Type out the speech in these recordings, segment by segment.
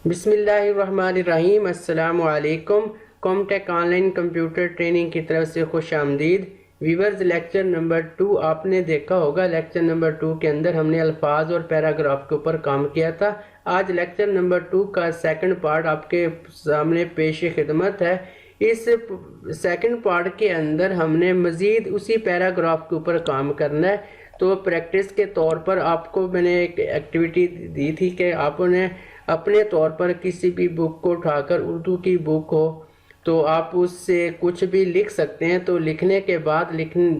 بسم اللہ الرحمن الرحیم۔ السلام علیکم۔ کامٹیک آن لائن کمپیوٹر ٹریننگ کی طرف سے خوش آمدید ویورز۔ لیکچر نمبر 2 آپ نے دیکھا ہوگا۔ لیکچر نمبر 2 کے اندر ہم نے الفاظ اور پیراگراف کے اوپر کام کیا تھا۔ آج لیکچر نمبر 2 کا سیکنڈ پارٹ آپ کے سامنے پیش خدمت ہے۔ اس سیکنڈ پارٹ کے اندر ہم نے مزید اسی پیراگراف کے اوپر کام کرنا ہے۔ تو پریکٹس کے طور پر آپ کو میں نے ایک ایکٹیویٹی دی تھی کہ آپ نے اپنے طور پر کسی بھی بک کو اٹھا کر، اردو کی بک ہو تو آپ اس سے کچھ بھی لکھ سکتے ہیں۔ تو لکھنے کے بعد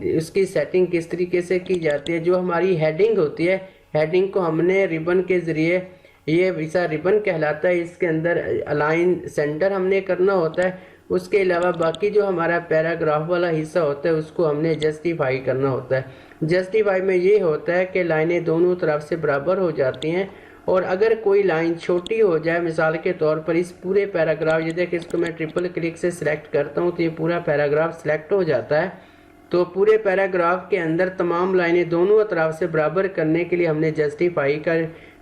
اس کی سیٹنگ کس طریقے سے کی جاتی ہے، جو ہماری ہیڈنگ ہوتی ہے، ہیڈنگ کو ہم نے ریبن کے ذریعے، یہ ویسا ریبن کہلاتا ہے، اس کے اندر الائن سینٹر ہم نے کرنا ہوتا ہے۔ اس کے علاوہ باقی جو ہمارا پیراگراف والا حصہ ہوتا ہے اس کو ہم نے جسٹیفائی کرنا ہوتا ہے۔ جسٹیفائی میں یہ ہوتا ہے کہ لائنیں دونوں طرف سے برابر ہو جاتی ہیں، اور اگر کوئی لائن چھوٹی ہو جائے، مثال کے طور پر اس پورے پیراگراف، یہ دیکھ اس کو میں ٹرپل کلک سے سلیکٹ کرتا ہوں تو یہ پورا پیراگراف سلیکٹ ہو جاتا ہے۔ تو پورے پیراگراف کے اندر تمام لائنیں دونوں اطراف سے برابر کرنے کے لیے ہم نے جسٹیفائی کا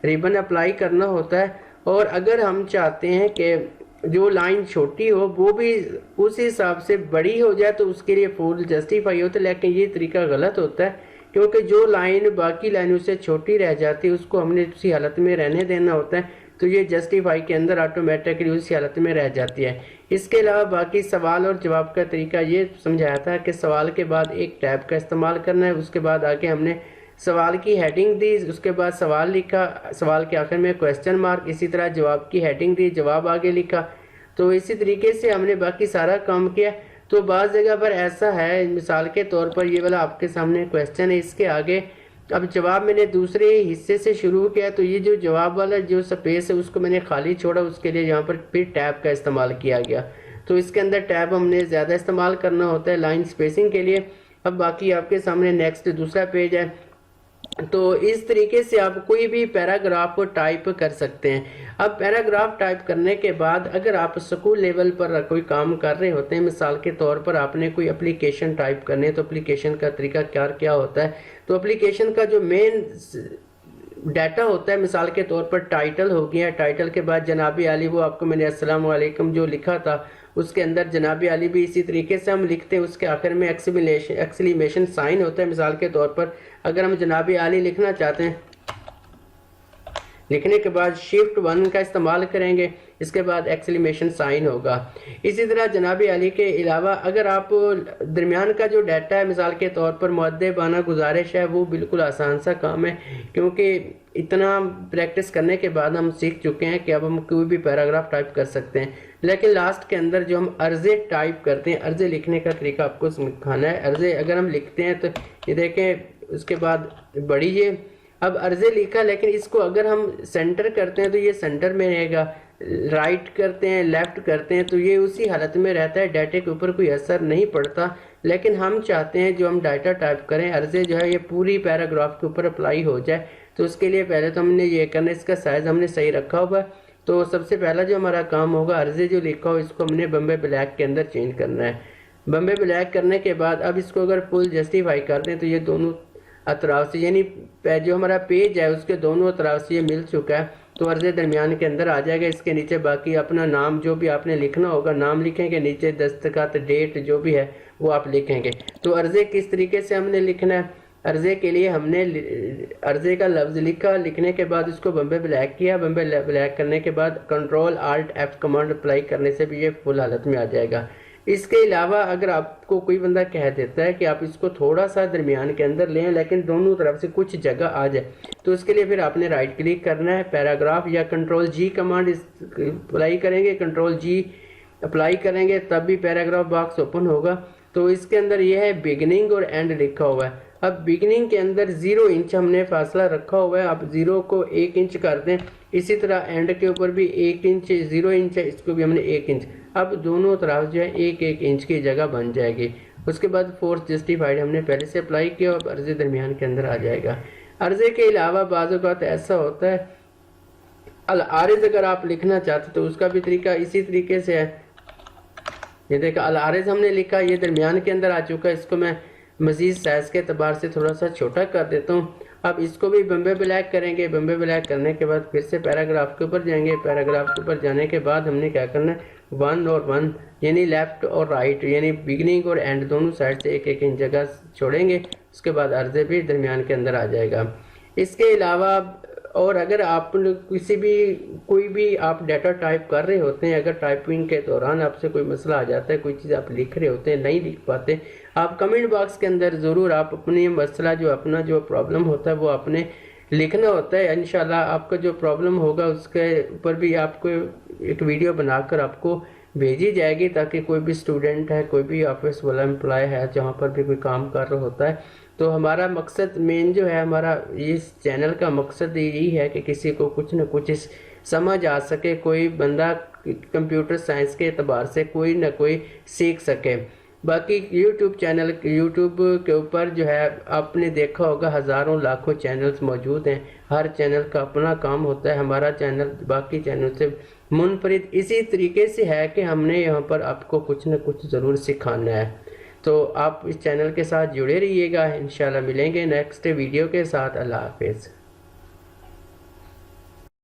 ریبن اپلائی کرنا ہوتا ہے۔ اور اگر ہم چاہتے ہیں کہ جو لائن چھوٹی ہو وہ بھی اس حساب سے بڑی ہو جائے تو اس کے لیے فل جسٹیفائی ہوتا ہے، لیکن یہ طریقہ غلط ہوتا ہے، کیونکہ جو لائن باقی لائنوں سے چھوٹی رہ جاتی ہے اس کو ہم نے اسی حالت میں رہنے دینا ہوتا ہے، تو یہ جسٹیفائی کے اندر آٹومیٹکلی اسی حالت میں رہ جاتی ہے۔ اس کے علاوہ باقی سوال اور جواب کا طریقہ یہ سمجھایا تھا کہ سوال کے بعد ایک ٹیب کا استعمال کرنا ہے، اس کے بعد آگے ہم نے سوال کی ہیڈنگ دی، اس کے بعد سوال لکھا، سوال کے آخر میں کویسچن مارک، اسی طرح جواب کی ہیڈنگ دی، جواب آگے لکھا۔ تو اسی طریقے سے ہم نے باقی سارا کام کیا۔ تو بعض جگہ پر ایسا ہے، مثال کے طور پر یہ والا آپ کے سامنے کویسچن ہے، اس کے آگے اب جواب میں نے دوسرے حصے سے شروع کیا، تو یہ جو جواب والا جو سپیس ہے اس کو میں نے خالی چھوڑا، اس کے لیے یہاں پر پھر ٹیب کا استعمال کیا گیا۔ تو اس کے اندر ٹیب ہم نے زیادہ استعمال کرنا ہوتا ہے لائن سپیسنگ کے لیے۔ اب باقی آپ کے سامنے نیکسٹ دوسرا پیج ہے۔ تو اس طریقے سے آپ کوئی بھی پیراگراف ٹائپ کر سکتے ہیں۔ اب پیراگراف ٹائپ کرنے کے بعد اگر آپ اسکول لیول پر کوئی کام کر رہے ہوتے ہیں، مثال کے طور پر آپ نے کوئی اپلیکیشن ٹائپ کرنے، تو اپلیکیشن کا طریقہ کیا ہوتا ہے، تو اپلیکیشن کا جو مین ڈیٹا ہوتا ہے، مثال کے طور پر ٹائٹل ہو گیا، ٹائٹل کے بعد جناب عالی، وہ آپ کو میں نے السلام علیکم جو لکھا تھا اس کے اندر جناب عالی بھی اسی طریقے سے ہم لکھتے ہیں، اس کے آخر میں ایکسکلیمیشن سائن ہوتا ہے۔ مثال کے طور پر اگر ہم جناب عالی لکھنا چاہتے ہیں، لکھنے کے بعد شفٹ 1 کا استعمال کریں گے، اس کے بعد ایکسکلیمیشن سائن ہوگا۔ اسی طرح جناب عالی کے علاوہ اگر آپ درمیان کا جو ڈیٹا ہے، مثال کے طور پر مؤدبانہ گزارش ہے، وہ بالکل آسان سا کام ہے، کیونکہ اتنا پریکٹس کرنے کے بعد ہم سیکھ چکے ہیں کہ اب ہم کوئی بھی پیراگراف ٹائپ کر سکتے ہیں۔ لیکن لاسٹ کے اندر جو ہم عرضے ٹائپ کرتے ہیں، عرضے لکھنے کا طریقہ آپ کو سکھانا ہے۔ عرضے اگر ہم لکھتے ہیں تو یہ دیکھیں، اس کے بعد بڑھیے، اب عرضے لکھا، لیکن اس کو اگر ہم سینٹر کرتے ہیں تو یہ سینٹر میں رہے گا، رائٹ کرتے ہیں، لیفٹ کرتے ہیں تو یہ اسی حالت میں رہتا ہے، ڈیٹے کے اوپر کوئی اثر نہیں پڑتا۔ لیکن ہم چاہتے ہیں جو ہم ڈیٹا ٹائپ کریں، عرضے جو ہے یہ پوری پیراگراف کے اوپر اپلائی ہو جائے، تو اس کے لیے پہلے تو ہم نے یہ کرنا ہے، اس کا سائز ہم نے صحیح رکھا ہوا ہے۔ تو سب سے پہلا جو ہمارا کام ہوگا، عرضے جو لکھا ہو اس کو ہم نے بمبے بلیک کے اندر چینج کرنا ہے۔ بمبے بلیک کرنے کے بعد اب اس کو اگر فل جسٹیفائی کر دیں تو یہ دونوں اطراف سے، یعنی جو ہمارا پیج ہے اس کے دونوں اطراف سے یہ مل چکا ہے، تو عرضے درمیان کے اندر آ جائے گا۔ اس کے نیچے باقی اپنا نام جو بھی آپ نے لکھنا ہوگا، نام لکھیں گے، نیچے دستخط، ڈیٹ جو بھی ہے وہ آپ لکھیں گے۔ تو عرضے کس طریقے سے ہم نے لکھنا ہے، عرضے کے لیے ہم نے عرضے کا لفظ لکھا، لکھنے کے بعد اس کو بمبے بلیک کیا، بمبے بلیک کرنے کے بعد control alt F command apply کرنے سے بھی یہ فل حالت میں آ جائے گا۔ اس کے علاوہ اگر آپ کو کوئی بندہ کہہ دیتا ہے کہ آپ اس کو تھوڑا سا درمیان کے اندر لیں لیکن دونوں طرف سے کچھ جگہ آ جائے، تو اس کے لیے پھر آپ نے رائٹ کلک کرنا ہے، پیراگراف یا کنٹرول جی کمانڈ اپلائی کریں گے، کنٹرول جی اپلائی کریں گے تب بھی پیراگراف باکس اوپن ہوگا۔ تو اس کے اندر یہ ہے بگننگ اور اینڈ لکھا ہوا ہے۔ اب بگننگ کے اندر 0 انچ ہم نے فاصلہ رکھا ہوا ہے، اب 0 کو 1 انچ کر دیں، اسی طرح اینڈ کے اوپر بھی 1 انچ، 0 انچ ہے، اس کو بھی ہم نے 1 انچ، اب دونوں طرف جو ہے 1 انچ کی جگہ بن جائے گی۔ اس کے بعد فورس جسٹیفائڈ ہم نے پہلے سے اپلائی کیا، اب عرضے درمیان کے اندر آ جائے گا۔ عرضے کے علاوہ بعض اوقات ایسا ہوتا ہے، العارض اگر آپ لکھنا چاہتے تو اس کا بھی طریقہ اسی طریقے سے ہے۔ یہ دیکھا العارض ہم نے لکھا، یہ درمیان کے اندر آ چکا ہے، اس کو میں مزید سائز کے اعتبار سے تھوڑا سا چھوٹا کر دیتا ہوں، اب اس کو بھی بمبے بلیک کریں گے. بمبے بلیک کرنے کے بعد پھر سے پیراگراف کے اوپر جائیں گے. پیراگراف کے اوپر جانے کے بعد ہم نے کیا کرنا ہے 1 اور 1 یعنی لیفٹ اور رائٹ یعنی بگننگ اور اینڈ دونوں سائڈ سے ایک ایک جگہ چھوڑیں گے. اس کے بعد عرضے بھی درمیان کے اندر آ جائے گا. اس کے علاوہ اور اگر آپ کوئی بھی آپ ڈیٹا ٹائپ کر رہے ہوتے ہیں, اگر ٹائپنگ کے دوران آپ سے کوئی مسئلہ آ جاتا ہے, کوئی چیز آپ لکھ رہے ہوتے ہیں نہیں لکھ پاتے, آپ کمنٹ باکس کے اندر ضرور آپ اپنی مسئلہ اپنا جو پرابلم ہوتا ہے وہ آپ نے لکھنا ہوتا ہے. انشاءاللہ آپ کا جو پرابلم ہوگا اس کے اوپر بھی آپ کو ایک ویڈیو بنا کر آپ کو بھیجی جائے گی, تاکہ کوئی بھی اسٹوڈنٹ ہے, کوئی بھی آفس والا امپلائی ہے جہاں پر بھی کوئی کام کر رہا ہوتا ہے. تو ہمارا مقصد مین جو ہے, ہمارا اس چینل کا مقصد یہی ہے کہ کسی کو کچھ نہ کچھ سمجھ آ سکے, کوئی بندہ کمپیوٹر سائنس کے اعتبار سے کوئی نہ کوئی سیکھ سکے. باقی یوٹیوب کے اوپر جو ہے آپ نے دیکھا ہوگا ہزاروں لاکھوں چینلز موجود ہیں, ہر چینل کا اپنا کام ہوتا ہے. ہمارا چینل باقی چینل سے منفرد اسی طریقے سے ہے کہ ہم نے یہاں پر آپ کو کچھ نہ کچھ ضرور سکھانا ہے. تو آپ اس چینل کے ساتھ جڑے رہیے گا. انشاءاللہ ملیں گے نیکسٹ ویڈیو کے ساتھ. اللہ حافظ.